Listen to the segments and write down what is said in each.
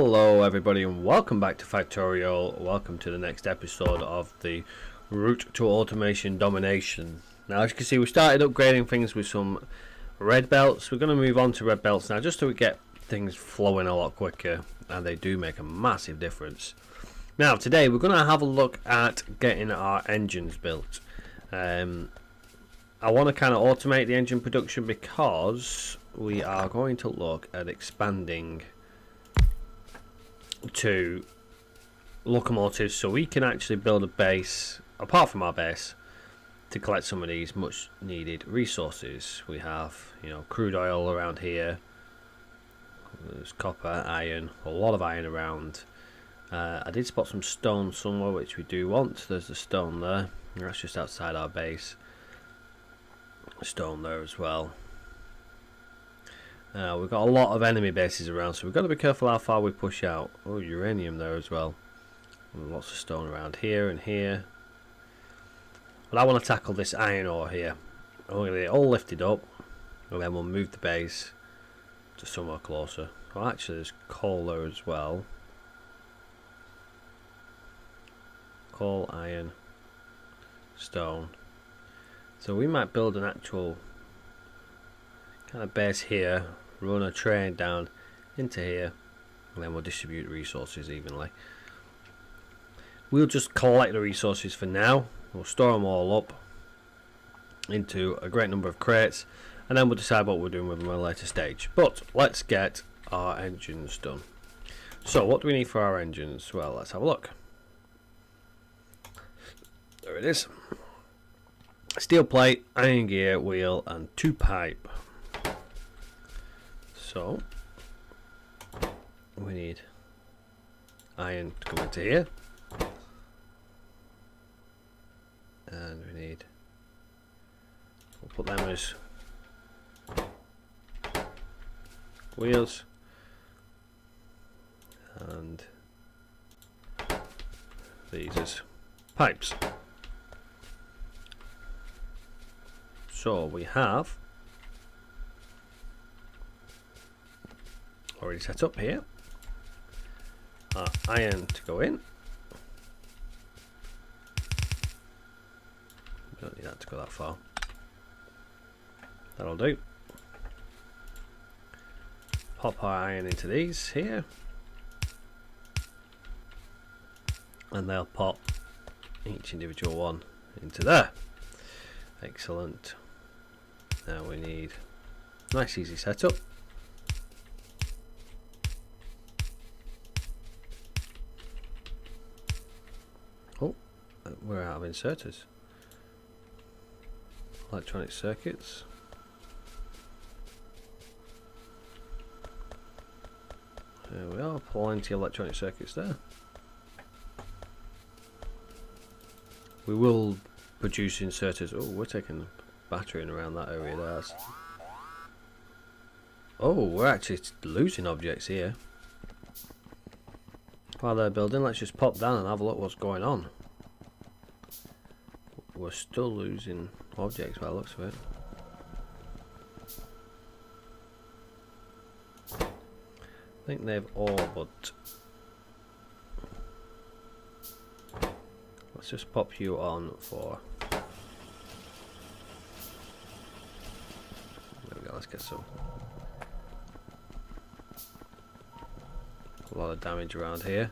Hello everybody and welcome back to Factorio. Welcome to the next episode of the Route to Automation Domination. Now as you can see, we started upgrading things with some red belts. We're going to move on to red belts now just so we get things flowing a lot quicker, and they do make a massive difference. Now today we're going to have a look at getting our engines built. I want to kind of automate the engine production because we are going to look at expanding to locomotives, so we can actually build a base apart from our base to collect some of these much needed resources. We have, crude oil around here, there's copper, iron, a lot of iron around. I did spot some stone somewhere which we do want. There's the stone there, that's just outside our base. Stone there as well. We've got a lot of enemy bases around, so we've got to be careful how far we push out. Oh, uranium there as well. And lots of stone around here and here. But I want to tackle this iron ore here. I'm going to get it all lifted up, and then we'll move the base to somewhere closer. Oh, actually there's coal there as well. Coal, iron, stone. So we might build an actual kind of base here, run a train down into here, and then we'll distribute resources evenly. We'll just collect the resources for now. We'll store them all up into a great number of crates, and then we'll decide what we're doing with them at a later stage. But let's get our engines done. So what do we need for our engines? Well, let's have a look. There it is. Steel plate, iron gear, wheel, and 2 pipe. So we need iron to come into here, and we need, we'll put them as wheels, and these as pipes. So we have already set up here our iron to go in. Don't need that to go that far. That'll do. Pop our iron into these here, and they'll pop each individual one into there. Excellent. Now we need nice easy setup. Oh, we're out of inserters. Electronic circuits. There we are, plenty of electronic circuits there. We will produce inserters. Oh, we're taking the battery in around that area there. Oh, we're actually losing objects here. While they're building, let's just pop down and have a look what's going on. We're still losing objects by the looks of it. I think they've all, but let's just pop you on for. There we go, let's get some. A lot of damage around here.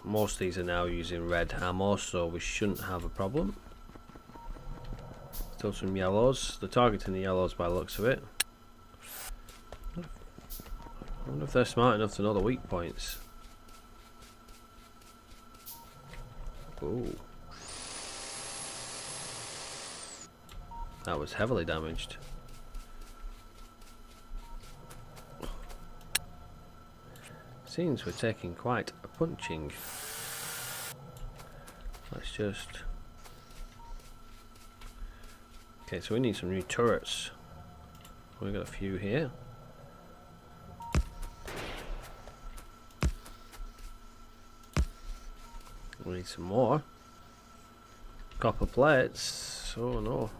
Most of these are now using red ammo, so we shouldn't have a problem. Still some yellows. They're targeting the yellows by the looks of it. I wonder if they're smart enough to know the weak points. Ooh. That was heavily damaged. Seems we're taking quite a punching. Let's just. Okay, so we need some new turrets. We've got a few here. We need some more. Copper plates. Oh no.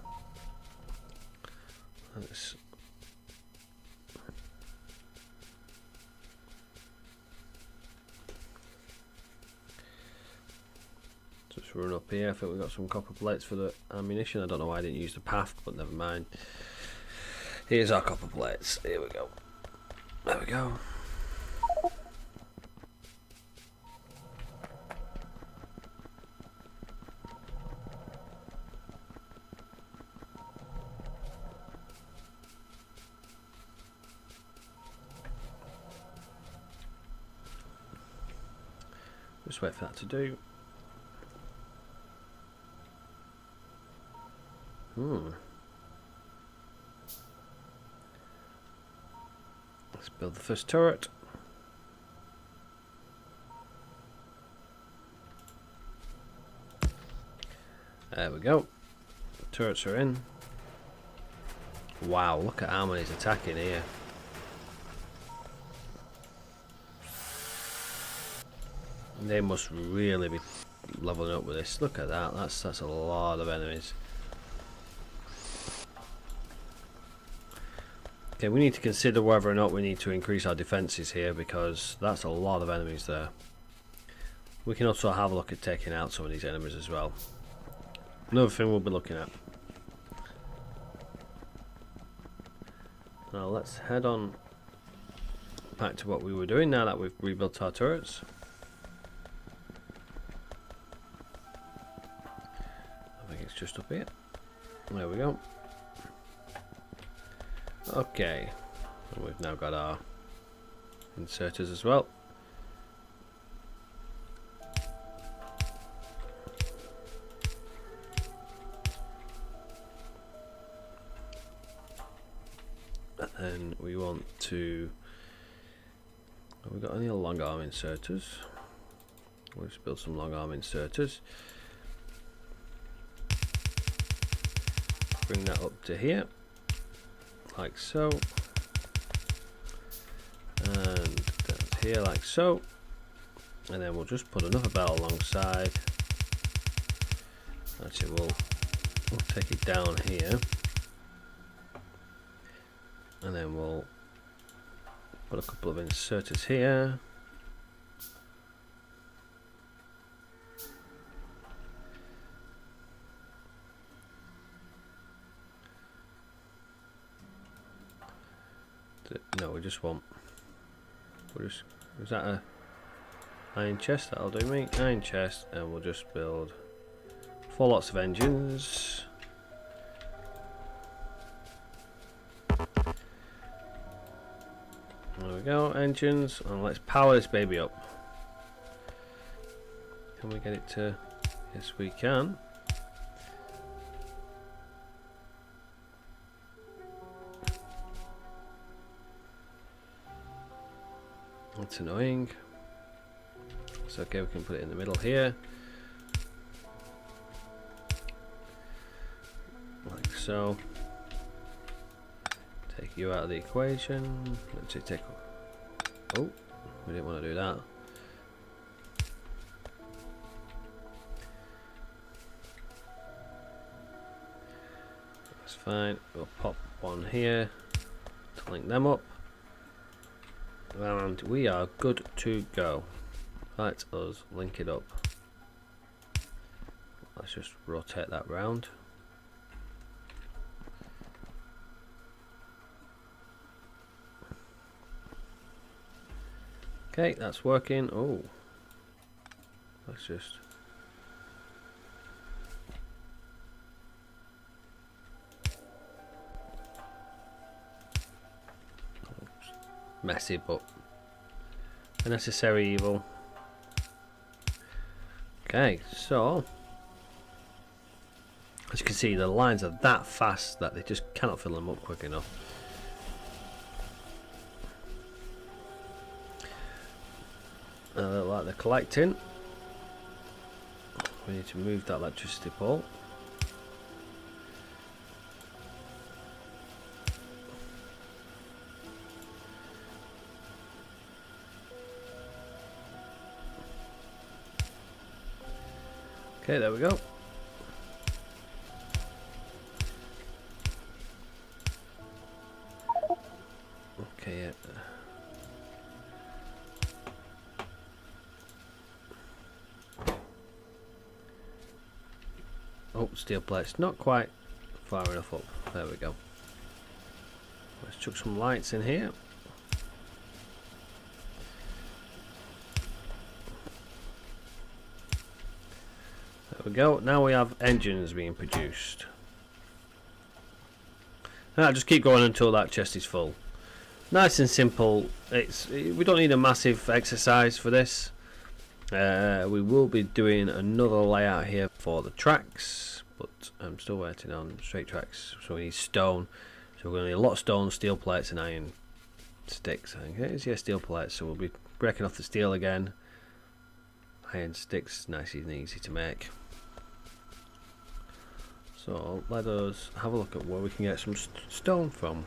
Let's Just run up here. I think we've got some copper plates for the ammunition. I don't know why I didn't use the path, but never mind. Here's our copper plates. Here we go. There we go. Just wait for that to do. Let's build the first turret. There we go. Turrets are in. Wow, look at how many's attacking here. They must really be leveling up with this. Look at that. That's a lot of enemies. Okay, we need to consider whether or not we need to increase our defences here, because that's a lot of enemies there. We can also have a look at taking out some of these enemies as well. Another thing we'll be looking at. Now let's head on back to what we were doing now that we've rebuilt our turrets. I think it's just up here. There we go. Okay, and we've now got our inserters as well. And we want to... Have we got any long arm inserters? We'll just build some long arm inserters. Bring that up to here. Like so, and down here like so, and then we'll just put another bell alongside. Actually, we'll take it down here, and then we'll put a couple of inserters here. No, we just want. Is that a iron chest? That'll do me. Iron chest, and we'll just build 4 lots of engines. There we go, engines, and let's power this baby up. Can we get it to? Yes, we can. That's annoying. It's okay, we can put it in the middle here. Like so. Take you out of the equation. Let's see, take... Oh, we didn't want to do that. That's fine. We'll pop one here to link them up. And we are good to go. Let us link it up. Let's just rotate that round. Okay, that's working. Oh, let's just... Messy, but a necessary evil. Okay, so as you can see, the lines are that fast that they just cannot fill them up quick enough. Like they're collecting. We need to move that electricity pole. Okay, there we go. Okay, yeah. Oh, steel plates, not quite far enough up. There we go. Let's chuck some lights in here. There we go. Now we have engines being produced. Now just keep going until that chest is full. Nice and simple. We don't need a massive exercise for this. We will be doing another layout here for the tracks, but I'm still waiting on straight tracks, so we need stone. So we're going to need a lot of stone, steel plates and iron sticks. I think it is, yeah, steel plates, so we'll be breaking off the steel again. Iron sticks, nice and easy to make. So let us have a look at where we can get some stone from.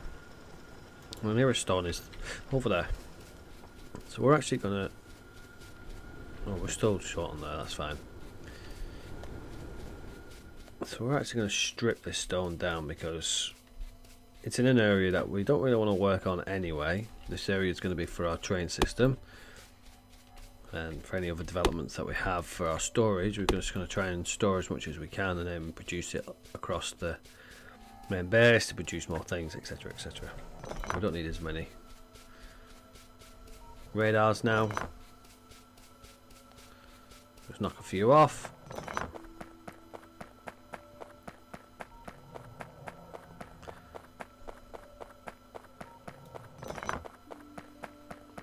The nearest stone is over there. So we're actually going to... Oh, we're still short on there, that's fine. So we're actually going to strip this stone down because it's in an area that we don't really want to work on anyway. This area is going to be for our train system. And for any other developments that we have for our storage, we're just going to try and store as much as we can and then produce it across the main base to produce more things, etc, etc. We don't need as many radars now. Just knock a few off.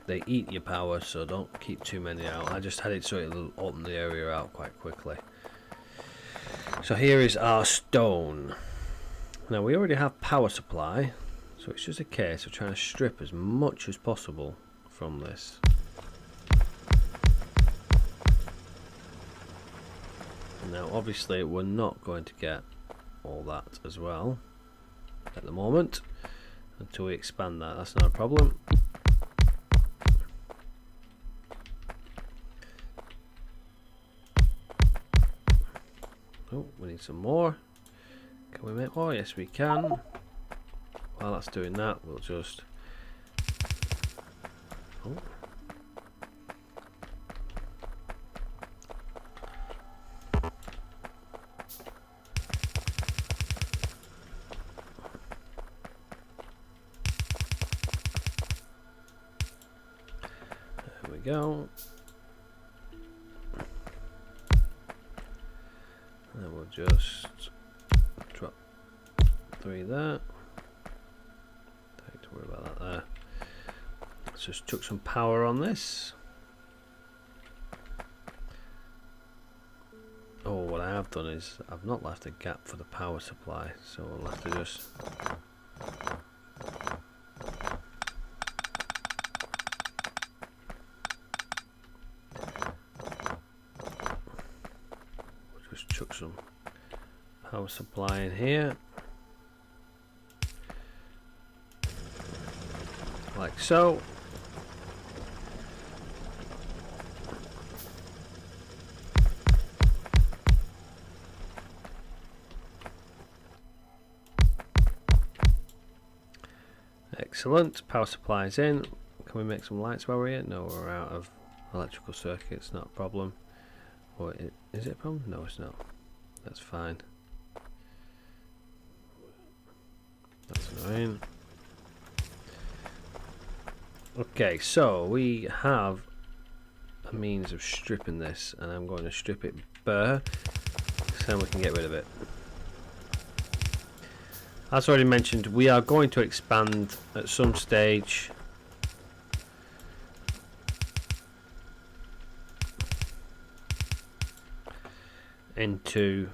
They eat your power, so don't keep too many out. I just had it so it'll open the area out quite quickly. So here is our stone. Now we already have power supply, so it's just a case of trying to strip as much as possible from this. Now obviously we're not going to get all that as well at the moment until we expand that. That's not a problem. Oh, we need some more. Can we make more? Yes, we can. While that's doing that, we'll just... Oh. There we go. And we'll just drop 3 there. Don't have to worry about that there. Let's just chuck some power on this. Oh, what I have done is I've not left a gap for the power supply, so we'll have to just... chuck some power supply in here, like so. Excellent, power supply is in. Can we make some lights while we're here? No, we're out of electrical circuits, not a problem. Or is it a problem? No, it's not. That's fine. That's annoying. Okay, so we have a means of stripping this, and I'm going to strip it bare so then we can get rid of it. As already mentioned, we are going to expand at some stage. Into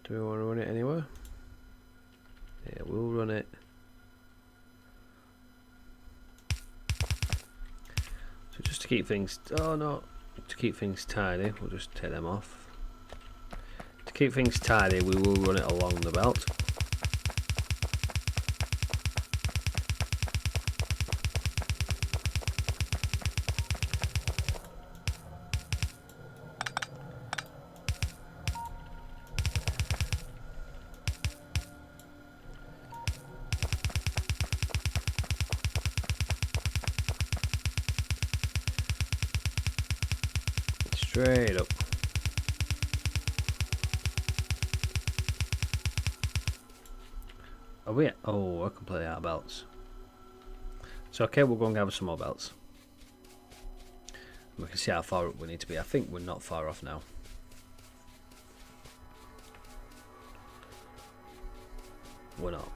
do we want to run it anywhere? Yeah, we'll run it. So just to keep things, oh no, to keep things tidy, we'll just take them off. To keep things tidy, we will run it along the belt. straight up. Are we? Oh, we're completely out of belts. So okay, we'll go and gather some more belts. We can see how far up we need to be. I think we're not far off now. We're not.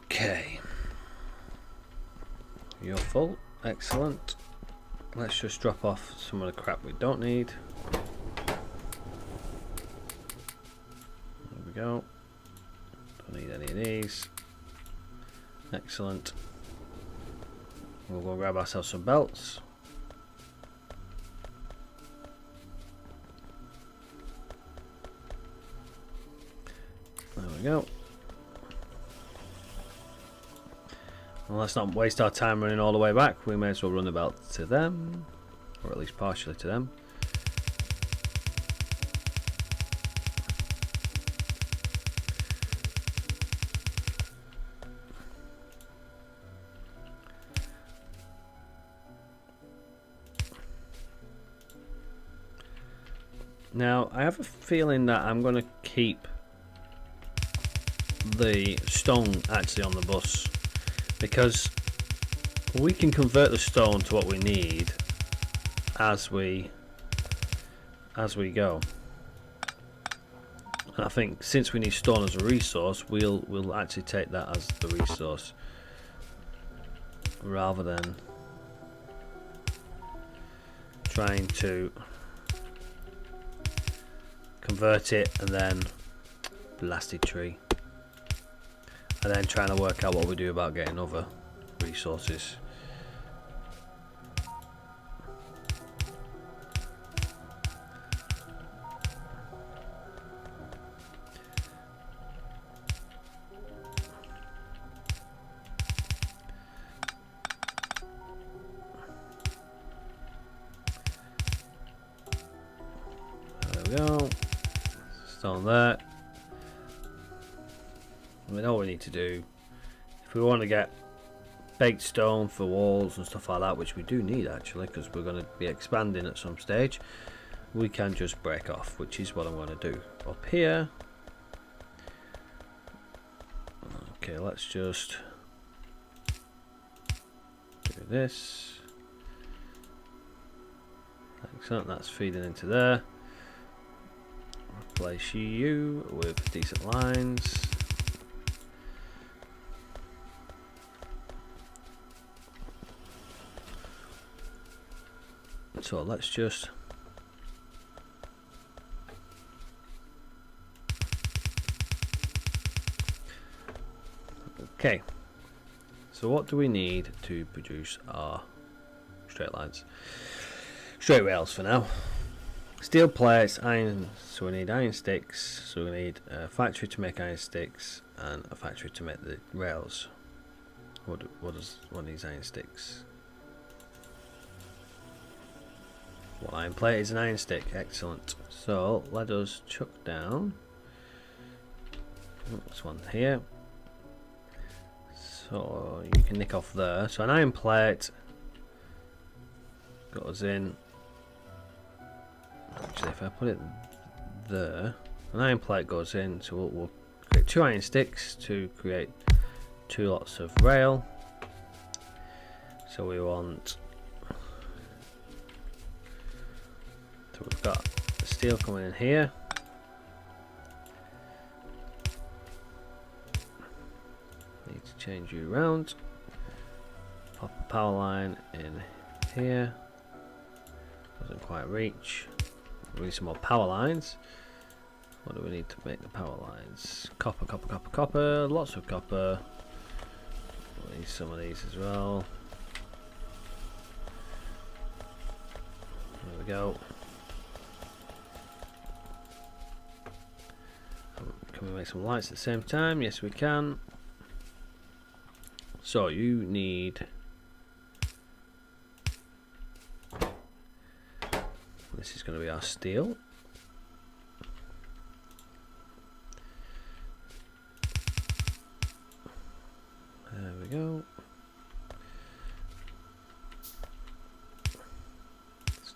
Okay. You're full. Excellent. Let's just drop off some of the crap we don't need. There we go. Don't need any of these. Excellent. We'll go grab ourselves some belts. There we go. Well, let's not waste our time running all the way back. We may as well run the belt to them, or at least partially to them. Now, I have a feeling that I'm going to keep the stone actually on the bus, because we can convert the stone to what we need as we go. And I think since we need stone as a resource, we'll actually take that as the resource rather than trying to convert it and then blasted tree, and then trying to work out what we do about getting other resources. There we go. Stone there. I mean, all we need to do, if we want to get baked stone for walls and stuff like that, which we do need actually, because we're going to be expanding at some stage, we can just break off, which is what I'm going to do up here. Okay, let's just do this. Excellent, that's feeding into there. Replace you with decent lines. So let's just okay. So what do we need to produce our straight lines? Straight rails for now. Steel plates, iron, so we need iron sticks, so we need a factory to make iron sticks and a factory to make the rails. What needs iron sticks? Well, iron plate is an iron stick, excellent. So let us chuck down this one here. So you can nick off there. So an iron plate goes in. Actually, if I put it there, an iron plate goes in, so we'll create 2 iron sticks to create 2 lots of rail. So we want, so we've got the steel coming in here. Need to change you around. Pop a power line in here. Doesn't quite reach. We need some more power lines. What do we need to make the power lines? Copper, copper, copper, copper. Lots of copper. We need some of these as well. There we go. Can we make some lights at the same time? Yes, we can. So you need. This is going to be our steel.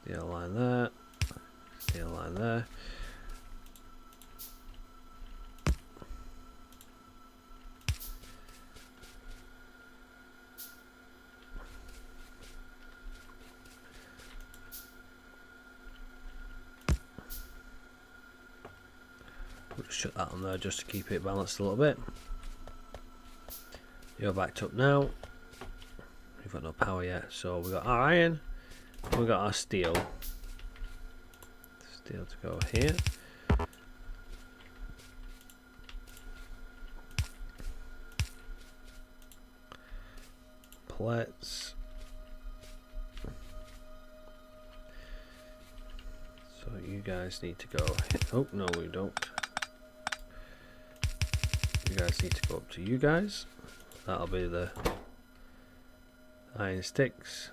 Steel line there. Steel line there. We'll just shut that on there just to keep it balanced a little bit. You're backed up now. We've got no power yet, so we've got our iron, we've got our steel. Steel to go here. Pellets. So you guys need to go. Oh no, we don't. You guys need to go up to you guys. That'll be the iron sticks.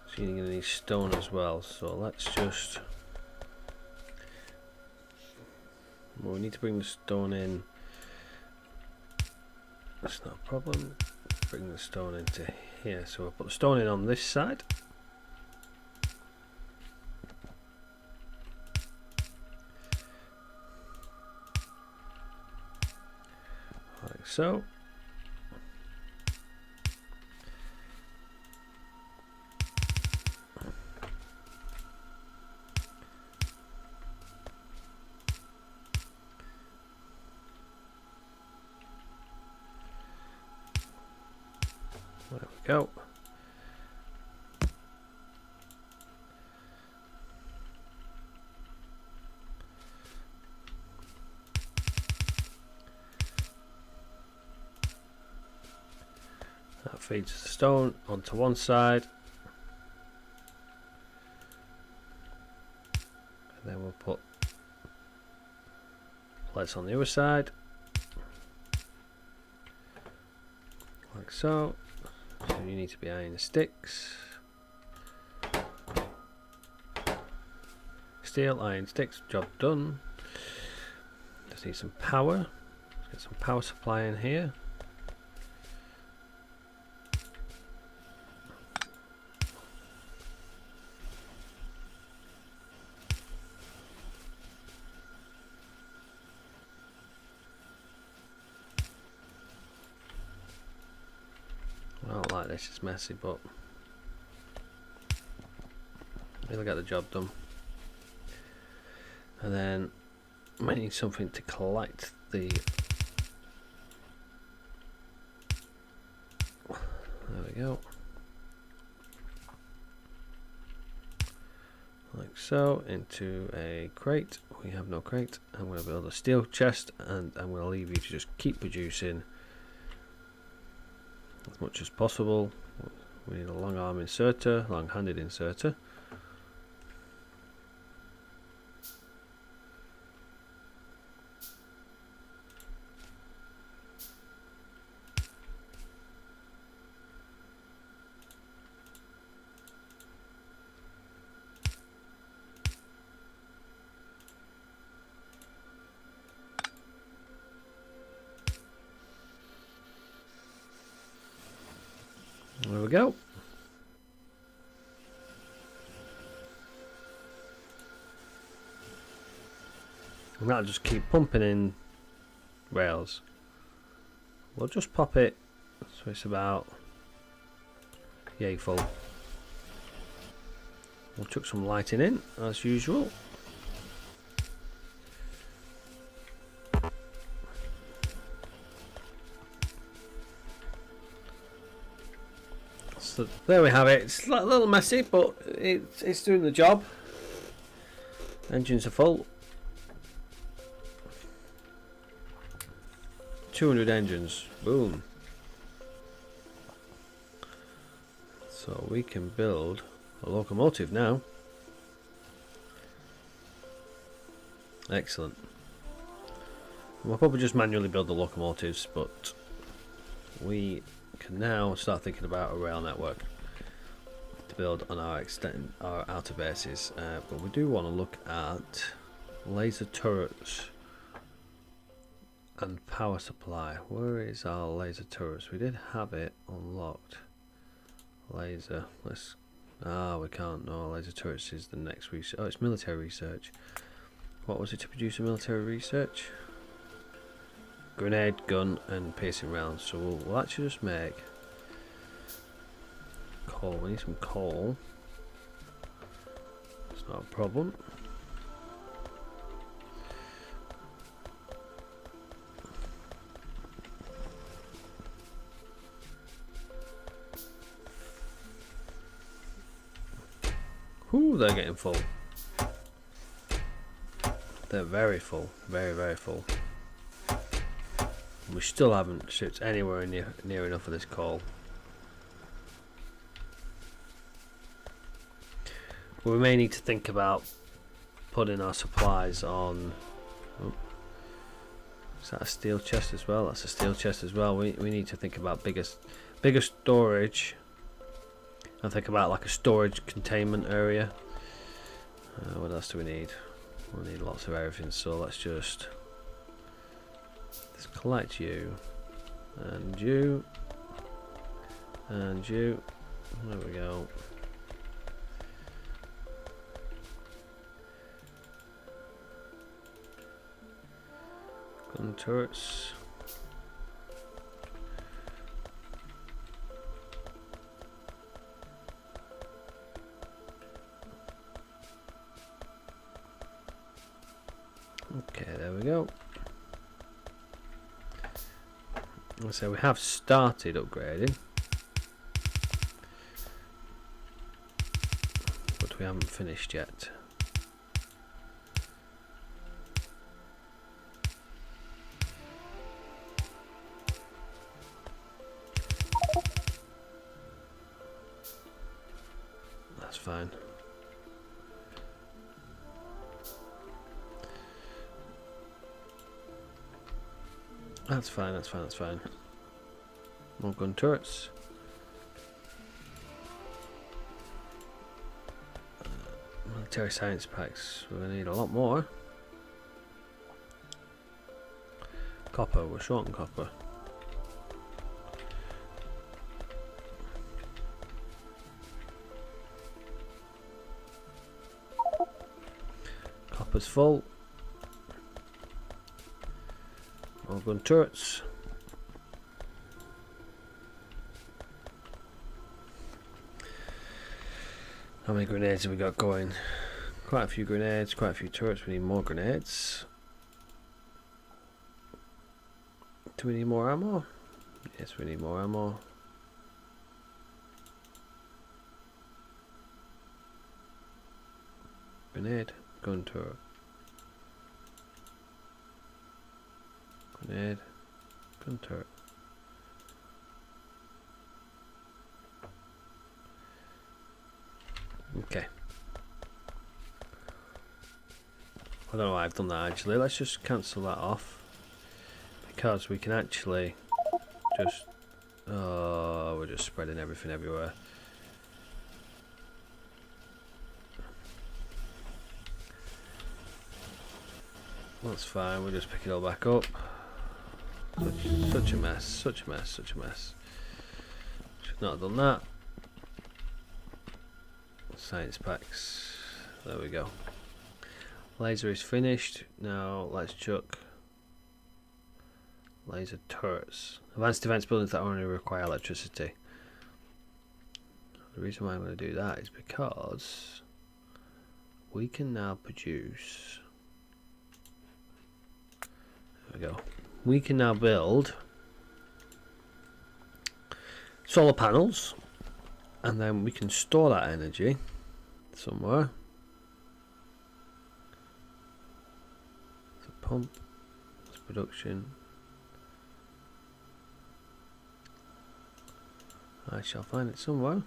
So you're going to need stone as well. So let's just. Well, we need to bring the stone in. That's not a problem. Bring the stone into here. So we'll put the stone in on this side. Like so. There we go. That feeds the stone onto one side. And then we'll put plates on the other side. Like so. So you need to be iron sticks. Steel, iron sticks, job done. Just need some power. Let's get some power supply in here. I don't like this, it's messy, but really got the job done. And then we need something to collect the. There we go. Like so, into a crate. We have no crate. I'm going to build a steel chest, and I'm going to leave you to just keep producing as much as possible. We need a long arm inserter, long handed inserter. There we go. And that'll just keep pumping in rails. We'll just pop it so it's about yay full. We'll chuck some lighting in as usual. So there we have it. It's a little messy, but it's doing the job. Engines are full. 200 engines. Boom. So we can build a locomotive now. Excellent. We'll probably just manually build the locomotives, but we can now start thinking about a rail network to build on our outer bases. But we do want to look at laser turrets and power supply. Where is our laser turrets? We did have it unlocked. Laser. Let's. We can't. No, laser turrets is the next research. Oh, it's military research. What was it to produce a military research? Grenade, gun, and piercing rounds. So we'll actually just make coal. We need some coal. It's not a problem. Ooh, they're getting full. They're very full. Very, very full. We still haven't shipped anywhere near enough of this coal. We may need to think about putting our supplies on. Oh, is that a steel chest as well? That's a steel chest as well. We need to think about bigger storage. And think about like a storage containment area. What else do we need? We'll need lots of everything. So let's collect you and you and you. There we go. Gun turrets. Okay, there we go. So we have started upgrading, but we haven't finished yet. That's fine. That's fine, that's fine, that's fine. More gun turrets. Military science packs. We're going to need a lot more. Copper, we're short on copper. Copper's full. More gun turrets. How many grenades have we got going? Quite a few grenades, quite a few turrets. We need more grenades. Do we need more ammo? Yes, we need more ammo. Grenade, gun turret. Grenade, gun turret. Okay. I don't know why I've done that actually. Let's just cancel that off. Because we can actually just... Oh, we're just spreading everything everywhere. That's fine, we'll just pick it all back up. Such a mess, such a mess, such a mess. Should not have done that. Science packs. There we go. Laser is finished. Now let's chuck laser turrets. Advanced defense buildings that only require electricity. The reason why I'm going to do that is because we can now produce. There we go. We can now build solar panels, and then we can store that energy somewhere. It's a pump, it's production. I shall find it somewhere.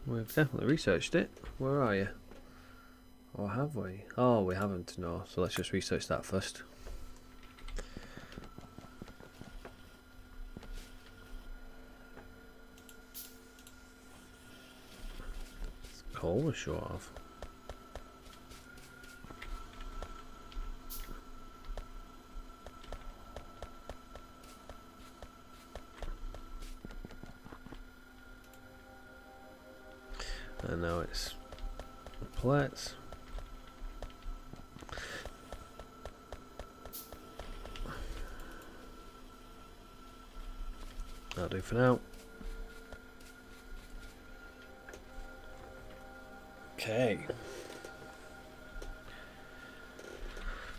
We've definitely researched it. Where are you? Or have we? Oh, we haven't, no. So let's just research that first. hole was short of. And now it's the plates. That'll do for now. Okay.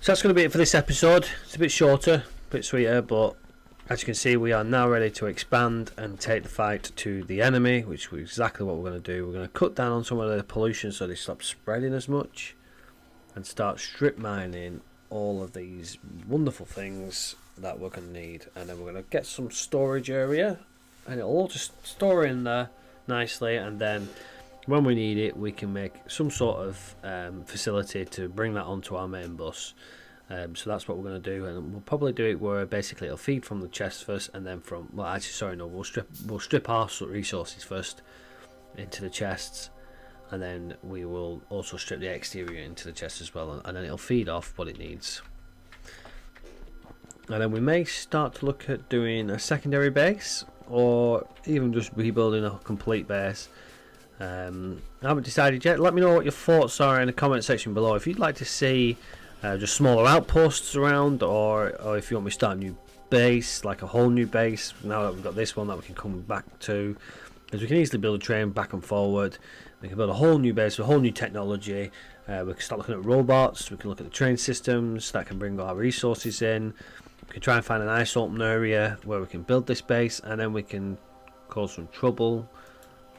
So that's going to be it for this episode. It's a bit shorter, a bit sweeter, but as you can see, we are now ready to expand and take the fight to the enemy, which is exactly what we're going to do. We're going to cut down on some of the pollution so they stop spreading as much, and start strip mining all of these wonderful things that we're going to need. And then we're going to get some storage area, and it'll all just store in there nicely, and then when we need it, we can make some sort of facility to bring that onto our main bus. So that's what we're going to do, and we'll probably do it where basically it'll feed from the chest first, and then from, well, actually, sorry, no, we'll strip our resources first into the chests, and then we will also strip the exterior into the chest as well, and then it'll feed off what it needs. And then we may start to look at doing a secondary base, or even just rebuilding a complete base. I haven't decided yet. Let me know what your thoughts are in the comment section below. If you'd like to see just smaller outposts around, or if you want me to start a new base, like a whole new base, now that we've got this one that we can come back to, because we can easily build a train back and forward. We can build a whole new base with a whole new technology. We can start looking at robots, we can look at the train systems that can bring our resources in. We can try and find a nice open area where we can build this base, and then we can cause some trouble.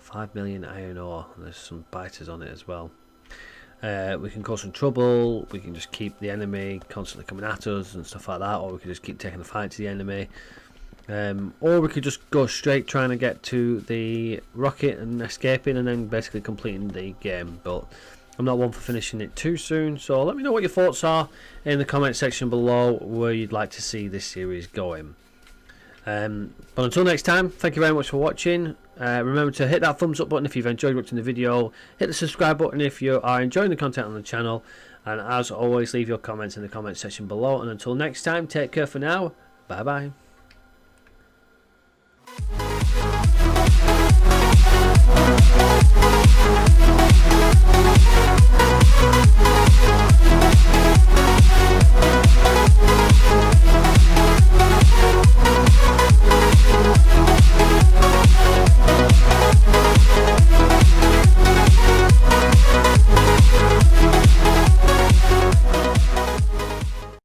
5 million iron ore, and there's some biters on it as well. We can cause some trouble, we can just keep the enemy constantly coming at us and stuff like that, or we can just keep taking the fight to the enemy, or we could just go straight trying to get to the rocket and escaping, and then basically completing the game. But I'm not one for finishing it too soon, so let me know what your thoughts are in the comment section below, where you'd like to see this series going. But until next time, thank you very much for watching. Remember to hit that thumbs up button if you've enjoyed watching the video, hit the subscribe button if you are enjoying the content on the channel, and as always, leave your comments in the comment section below. And until next time, take care for now, bye bye.